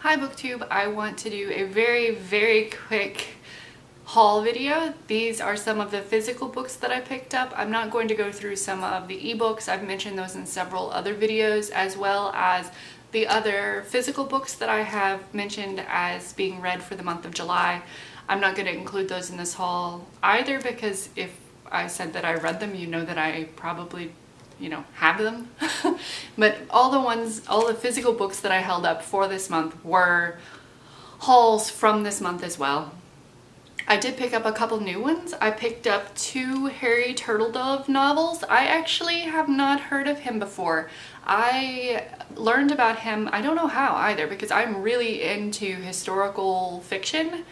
Hi BookTube, I want to do a very quick haul video. These are some of the physical books that I picked up. I'm not going to go through some of the ebooks. I've mentioned those in several other videos, as well as the other physical books that I have mentioned as being read for the month of July. I'm not going to include those in this haul either, because if I said that I read them, you know that I probably have them. But all the physical books that I held up for this month were hauls from this month as well. I did pick up a couple new ones. I picked up 2 Harry Turtledove novels. I actually have not heard of him before. I learned about him, I don't know how either, because I'm really into historical fiction,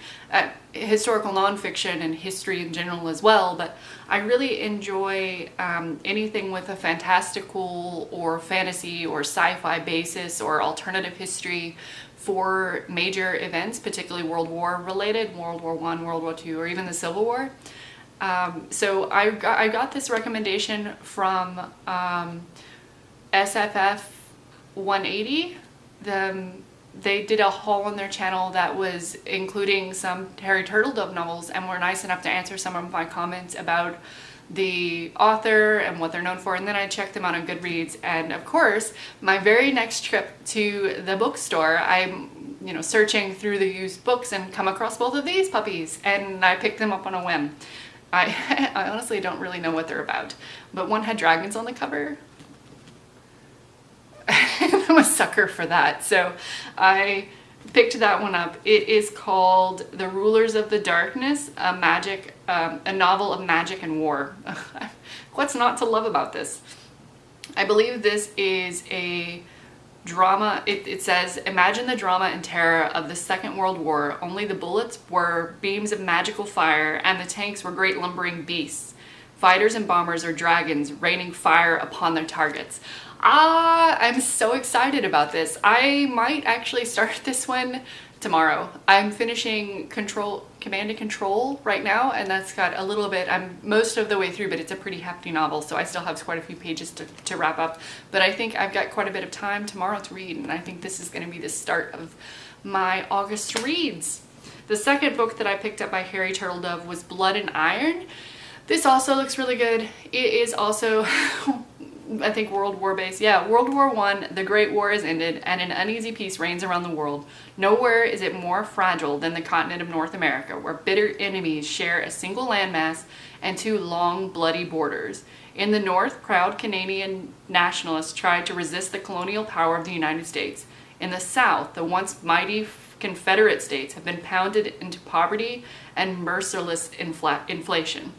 historical nonfiction and history in general as well, but I really enjoy anything with a fantastical or fantasy or sci-fi basis or alternative history for major events, particularly World War related, World War I, World War II, or even the Civil War. So I got this recommendation from SFF 180. They did a haul on their channel that was including some Harry Turtledove novels, and were nice enough to answer some of my comments about the author and what they're known for, and then I checked them out on Goodreads. And of course, my very next trip to the bookstore, I'm searching through the used books and come across both of these puppies, and I picked them up on a whim. I honestly don't really know what they're about, but one had dragons on the cover. I'm a sucker for that, so I picked that one up. It is called The Rulers of the Darkness, a novel of magic and war. What's not to love about this? I believe this is a drama. It says, imagine the drama and terror of the Second World War. Only the bullets were beams of magical fire, and the tanks were great lumbering beasts. Fighters and bombers are dragons, raining fire upon their targets. I'm so excited about this. I might actually start this one tomorrow. I'm finishing Command and Control right now, and that's got a little bit, I'm most of the way through, but it's a pretty hefty novel, so I still have quite a few pages to wrap up. But I think I've got quite a bit of time tomorrow to read, and I think this is going to be the start of my August reads. The second book that I picked up by Harry Turtledove was Blood and Iron. This also looks really good. It is also I think World War based. Yeah, World War I, the Great War is ended, and an uneasy peace reigns around the world. Nowhere is it more fragile than the continent of North America, where bitter enemies share a single landmass and 2 long, bloody borders. In the north, proud Canadian nationalists tried to resist the colonial power of the United States. In the south, the once mighty Confederate states have been pounded into poverty and merciless inflation.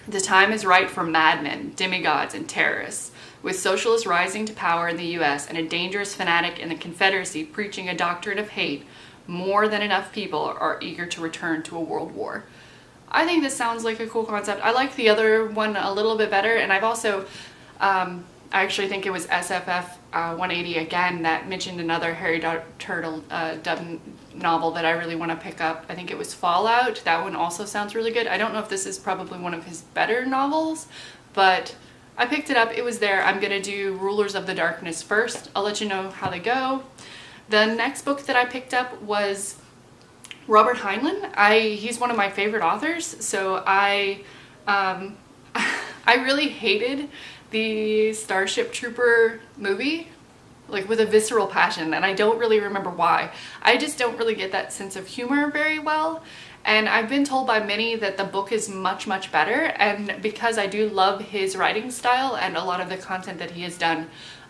The time is right for madmen, demigods, and terrorists, with socialists rising to power in the US and a dangerous fanatic in the Confederacy preaching a doctrine of hate. More than enough people are eager to return to a world war. I think this sounds like a cool concept. I like the other one a little bit better, and I've also, I actually think it was SFF 180 again that mentioned another Harry Turtledove novel that I really want to pick up. I think it was Fallout. That one also sounds really good. I don't know if this is probably one of his better novels, but I picked it up. It was there. I'm going to do Rulers of the Darkness first. I'll let you know how they go. The next book that I picked up was Robert Heinlein. He's one of my favorite authors, so I really hated the Starship Trooper movie, like with a visceral passion, and I don't really remember why. I just don't really get that sense of humor very well, and I've been told by many that the book is much better, and because I do love his writing style and a lot of the content that he has done,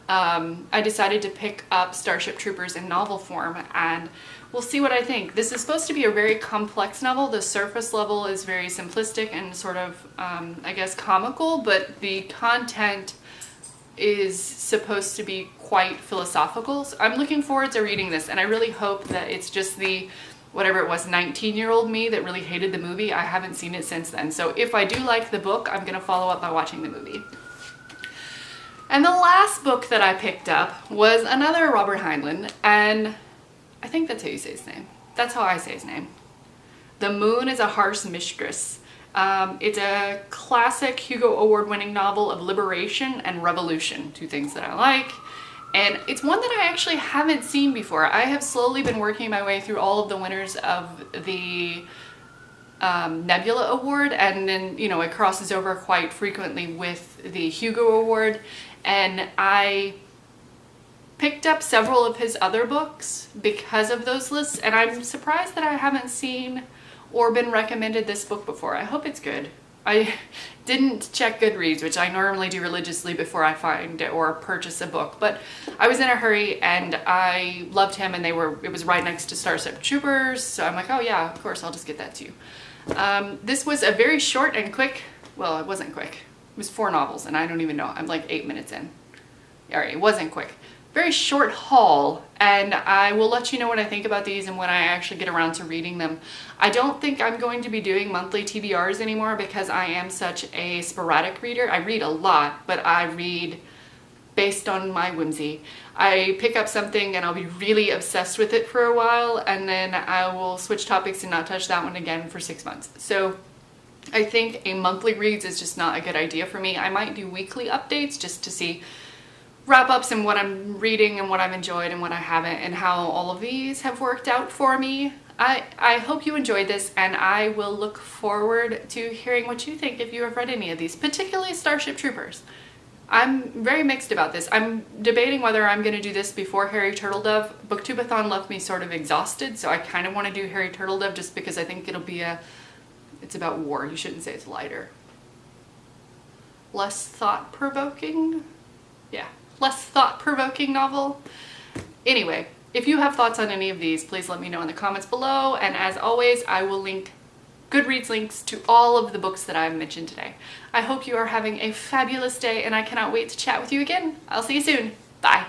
I decided to pick up Starship Troopers in novel form, and we'll see what I think. This is supposed to be a very complex novel. The surface level is very simplistic and sort of, I guess, comical, but the content is supposed to be quite philosophical. So I'm looking forward to reading this, and I really hope that it's just the, whatever it was, 19-year-old me that really hated the movie. I haven't seen it since then. So if I do like the book, I'm going to follow up by watching the movie. And the last book that I picked up was another Robert Heinlein, and I think that's how you say his name. That's how I say his name. The Moon is a Harsh Mistress. It's a classic Hugo Award-winning novel of liberation and revolution, 2 things that I like. And it's one that I actually haven't seen before. I have slowly been working my way through all of the winners of the Nebula Award, and then, you know, it crosses over quite frequently with the Hugo Award, and I picked up several of his other books because of those lists, and I'm surprised that I haven't seen or been recommended this book before. I hope it's good. I didn't check Goodreads, which I normally do religiously before I find or purchase a book, but I was in a hurry and I loved him, and it was right next to Starship Troopers, so I'm like, oh yeah, of course, I'll just get that too. This was a very short and quick, well, it wasn't quick. It was 4 novels, and I don't even know. I'm like 8 minutes in. All right, it wasn't quick. Very short haul, and I will let you know what I think about these and when I actually get around to reading them. I don't think I'm going to be doing monthly TBRs anymore because I am such a sporadic reader. I read a lot, but I read based on my whimsy. I pick up something and I'll be really obsessed with it for a while, and then I will switch topics and not touch that one again for 6 months. So I think a monthly reads is just not a good idea for me. I might do weekly updates just to see wrap-ups and what I'm reading and what I've enjoyed and what I haven't, and how all of these have worked out for me. I hope you enjoyed this, and I will look forward to hearing what you think if you have read any of these, particularly Starship Troopers. I'm very mixed about this. I'm debating whether I'm going to do this before Harry Turtledove. Booktubeathon left me sort of exhausted, so I kind of want to do Harry Turtledove just because I think it'll be it's about war. You shouldn't say it's lighter. Less thought-provoking? Yeah. Less thought-provoking novel. Anyway, if you have thoughts on any of these, please let me know in the comments below, and as always, I will link Goodreads links to all of the books that I've mentioned today. I hope you are having a fabulous day, and I cannot wait to chat with you again. I'll see you soon. Bye.